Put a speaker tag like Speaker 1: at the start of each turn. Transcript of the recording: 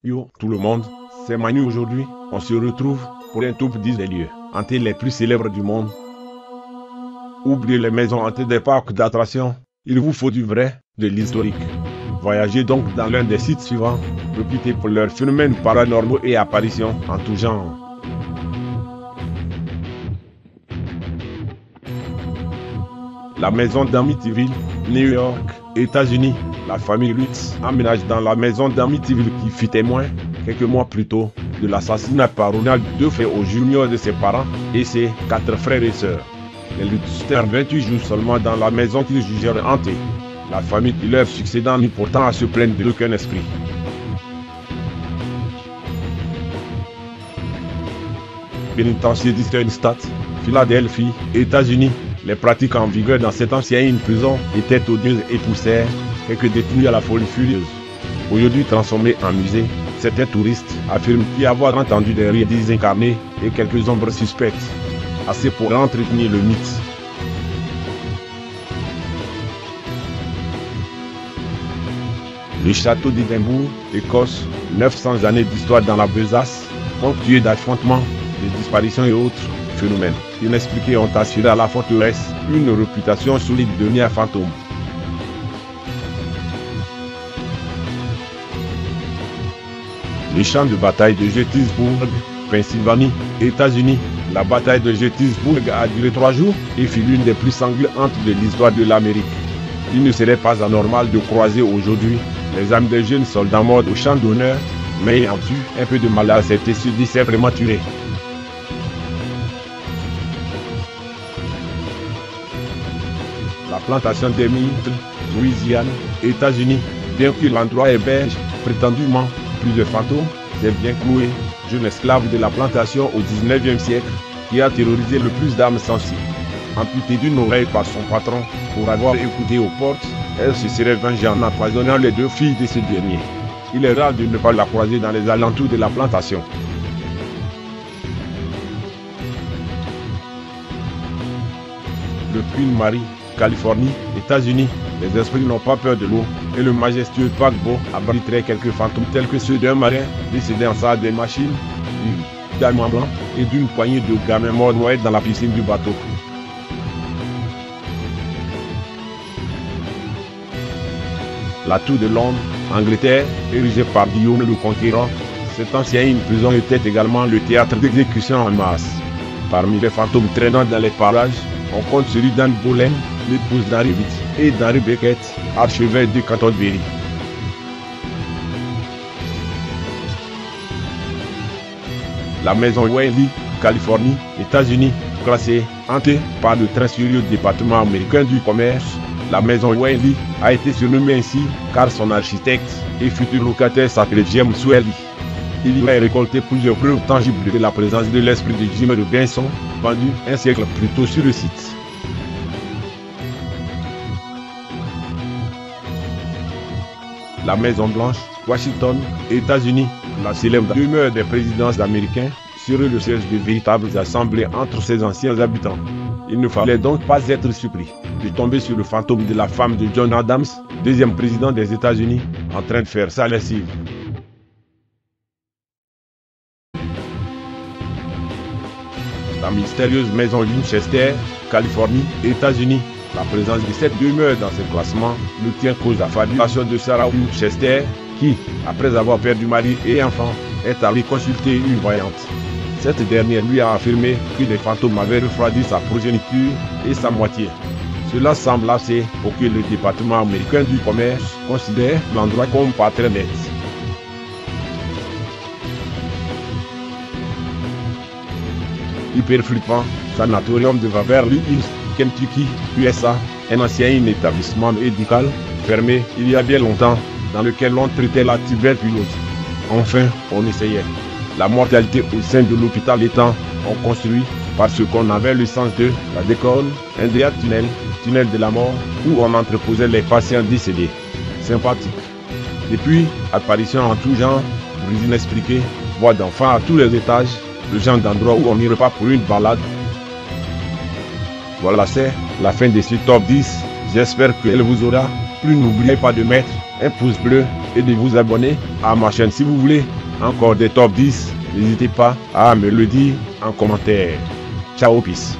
Speaker 1: Yo, tout le monde, c'est Manu aujourd'hui. On se retrouve pour un top 10 des lieux hantés les plus célèbres du monde. Oubliez les maisons hantées des parcs d'attractions. Il vous faut du vrai, de l'historique. Voyagez donc dans l'un des sites suivants. Réputez pour leurs phénomènes paranormaux et apparitions en tout genre. La maison d'Amityville, New York, États-Unis. La famille Lutz emménage dans la maison d'Amityville qui fut témoin, quelques mois plus tôt, de l'assassinat par Ronald deux frères au junior de ses parents et ses 4 frères et sœurs. Les Lutz tinrent 28 jours seulement dans la maison qu'ils jugèrent hantée. La famille qui leur succédant n'eut pourtant à se plaindre d'aucun esprit. Pénitencier d'Eastern Philadelphie, États-Unis. Les pratiques en vigueur dans cette ancienne prison étaient odieuses et poussèrent quelques détenus à la folie furieuse. Aujourd'hui transformé en musée, certains touristes affirment y avoir entendu des rires désincarnés et quelques ombres suspectes. Assez pour entretenir le mythe. Le château d'Édimbourg, Écosse, 900 années d'histoire dans la besace, ponctué d'affrontements, de disparitions et autres phénomènes inexpliqués ont assuré à la forteresse une réputation solide de nid à fantôme. Le champ de bataille de Gettysburg, Pennsylvanie, États-Unis. La bataille de Gettysburg a duré 3 jours et fut l'une des plus sanglantes de l'histoire de l'Amérique. Il ne serait pas anormal de croiser aujourd'hui les âmes des jeunes soldats morts au champ d'honneur, mais ayant eu un peu de mal à accepter ce décès prématuré. La plantation d'Hamilton, Louisiane, États-Unis. Bien que l'endroit héberge prétendument plusieurs fantômes, c'est bien cloué, jeune esclave de la plantation au 19e siècle, qui a terrorisé le plus d'âmes sensibles. Amputée d'une oreille par son patron pour avoir écouté aux portes, elle se serait vengée en empoisonnant les 2 filles de ce dernier. Il est rare de ne pas la croiser dans les alentours de la plantation. Le Queen Mary, Californie, États-Unis. Les esprits n'ont pas peur de l'eau et le majestueux paquebot abriterait quelques fantômes tels que ceux d'un marin décédé en salle des machines, du diamant blanc et d'une poignée de gamins morts noyés dans la piscine du bateau. La tour de Londres, Angleterre, érigée par Guillaume le Conquérant, cette ancienne prison était également le théâtre d'exécutions en masse. Parmi les fantômes traînant dans les parages, on compte celui d'Anne Boleyn, l'épouse d'Henry VIII, et d'Henry Beckett, archevêque de Canterbury. La maison Whaley, Californie, États-Unis, classée hantée par le très sérieux département américain du commerce. La maison Whaley a été surnommée ainsi car son architecte et futur locataire s'appelait James Whaley. Il y a récolté plusieurs preuves tangibles de la présence de l'esprit de Jim Robinson, pendu un siècle plus tôt sur le site. La Maison Blanche, Washington, États-Unis. La célèbre demeure des présidents américains serait le siège de véritables assemblées entre ses anciens habitants. Il ne fallait donc pas être surpris de tomber sur le fantôme de la femme de John Adams, deuxième président des États-Unis, en train de faire sa lessive. La mystérieuse maison Winchester, Californie, États-Unis. La présence de cette demeure dans ce classement ne tient qu'aux affabulations de Sarah Winchester, qui, après avoir perdu mari et enfant, est allée consulter une voyante. Cette dernière lui a affirmé que les fantômes avaient refroidi sa progéniture et sa moitié. Cela semble assez pour que le département américain du commerce considère l'endroit comme pas très net. Hyper flippant, sanatorium de Beverly Hills, Kentucky, USA, un ancien établissement médical fermé il y a bien longtemps, dans lequel on traitait la tuberculose. Enfin, on essayait. La mortalité au sein de l'hôpital étant construit par ce qu'on avait le sens de la décolle, un des tunnel de la mort, où on entreposait les patients décédés. Sympathique. Depuis, apparition en tout genre, bruits inexpliqués, voix d'enfants à tous les étages, le genre d'endroit où on n'irait pas pour une balade. Voilà, c'est la fin de ce top 10. J'espère qu'elle vous aura plu. N'oubliez pas de mettre un pouce bleu et de vous abonner à ma chaîne. Si vous voulez encore des top 10, n'hésitez pas à me le dire en commentaire. Ciao, peace.